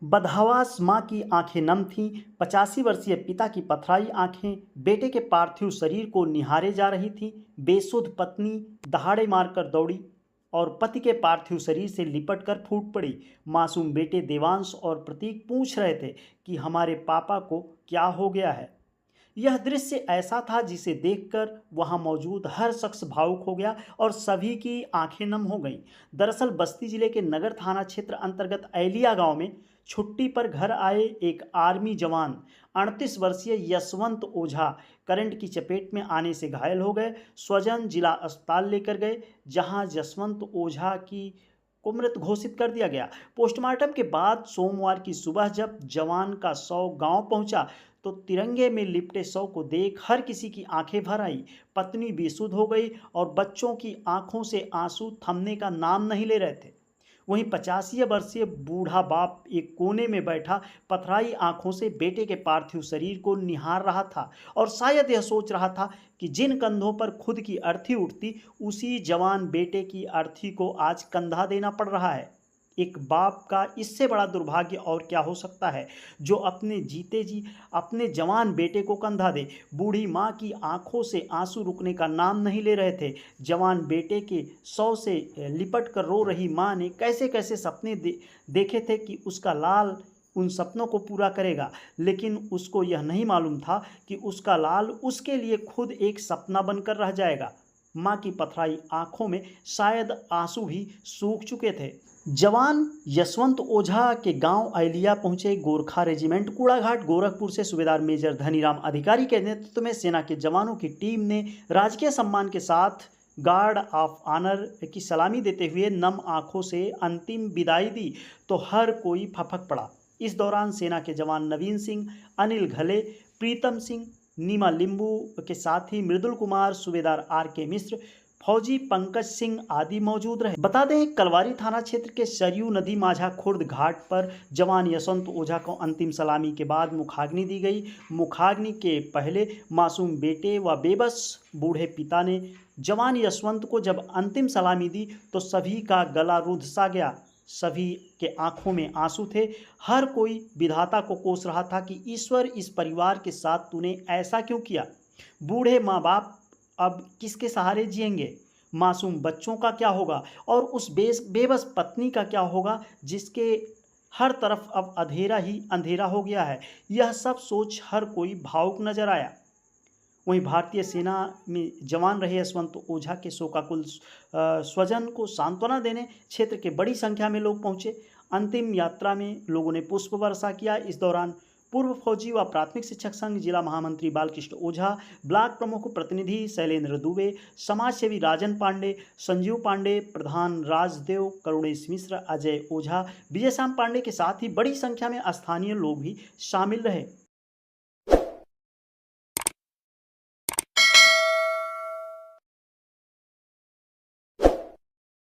बदहवास माँ की आंखें नम थीं। 85 वर्षीय पिता की पथराई आंखें बेटे के पार्थिव शरीर को निहारे जा रही थी। बेसुध पत्नी दहाड़े मारकर दौड़ी और पति के पार्थिव शरीर से लिपटकर फूट पड़ी। मासूम बेटे देवांश और प्रतीक पूछ रहे थे कि हमारे पापा को क्या हो गया है। यह दृश्य ऐसा था जिसे देखकर वहां मौजूद हर शख्स भावुक हो गया और सभी की आंखें नम हो गईं। दरअसल बस्ती जिले के नगर थाना क्षेत्र अंतर्गत ऐलिया गांव में छुट्टी पर घर आए एक आर्मी जवान 38 वर्षीय यशवंत ओझा करंट की चपेट में आने से घायल हो गए। स्वजन जिला अस्पताल लेकर गए, जहां यशवंत ओझा की को मृत घोषित कर दिया गया। पोस्टमार्टम के बाद सोमवार की सुबह जब जवान का शव गांव पहुंचा तो तिरंगे में लिपटे शव को देख हर किसी की आंखें भर आई। पत्नी बेसुध हो गई और बच्चों की आंखों से आंसू थमने का नाम नहीं ले रहे थे। वहीं 85 वर्षीय बूढ़ा बाप एक कोने में बैठा पथराई आंखों से बेटे के पार्थिव शरीर को निहार रहा था और शायद यह सोच रहा था कि जिन कंधों पर खुद की अर्थी उठती, उसी जवान बेटे की अर्थी को आज कंधा देना पड़ रहा है। एक बाप का इससे बड़ा दुर्भाग्य और क्या हो सकता है, जो अपने जीते जी अपने जवान बेटे को कंधा दे। बूढ़ी माँ की आंखों से आंसू रुकने का नाम नहीं ले रहे थे। जवान बेटे के शव से लिपट कर रो रही माँ ने कैसे कैसे सपने देखे थे कि उसका लाल उन सपनों को पूरा करेगा, लेकिन उसको यह नहीं मालूम था कि उसका लाल उसके लिए खुद एक सपना बनकर रह जाएगा। माँ की पथराई आंखों में शायद आंसू भी सूख चुके थे। जवान यशवंत ओझा के गांव ऐलिया पहुंचे गोरखा रेजिमेंट कूड़ाघाट गोरखपुर से सूबेदार मेजर धनीराम अधिकारी के नेतृत्व में सेना के जवानों की टीम ने राजकीय सम्मान के साथ गार्ड ऑफ ऑनर की सलामी देते हुए नम आंखों से अंतिम विदाई दी तो हर कोई फपक पड़ा। इस दौरान सेना के जवान नवीन सिंह, अनिल घले, प्रीतम सिंह, नीमा लिंबू के साथ ही मृदुल कुमार, सूबेदार आर के मिश्र, फौजी पंकज सिंह आदि मौजूद रहे। बता दें, कलवारी थाना क्षेत्र के सरयू नदी माझा खुर्द घाट पर जवान यशवंत ओझा को अंतिम सलामी के बाद मुखाग्नि दी गई। मुखाग्नि के पहले मासूम बेटे व बेबस बूढ़े पिता ने जवान यशवंत को जब अंतिम सलामी दी तो सभी का गला रुंध सा गया। सभी के आंखों में आंसू थे। हर कोई विधाता को कोस रहा था कि ईश्वर, इस परिवार के साथ तूने ऐसा क्यों किया। बूढ़े माँ बाप अब किसके सहारे जिएंगे, मासूम बच्चों का क्या होगा और उस बेबस पत्नी का क्या होगा जिसके हर तरफ अब अंधेरा ही अंधेरा हो गया है। यह सब सोच हर कोई भावुक नजर आया। वहीं भारतीय सेना में जवान रहे यशवंत ओझा के शोकाकुल स्वजन को सांत्वना देने क्षेत्र के बड़ी संख्या में लोग पहुंचे। अंतिम यात्रा में लोगों ने पुष्प वर्षा किया। इस दौरान पूर्व फौजी व प्राथमिक शिक्षक संघ जिला महामंत्री बालकृष्ण ओझा, ब्लॉक प्रमुख प्रतिनिधि शैलेंद्र दुबे, समाज सेवी राजन पांडे, संजीव पांडे, प्रधान राजदेव, करुणेश मिश्र, अजय ओझा, विजय श्याम पांडे के साथ ही बड़ी संख्या में स्थानीय लोग भी शामिल रहे।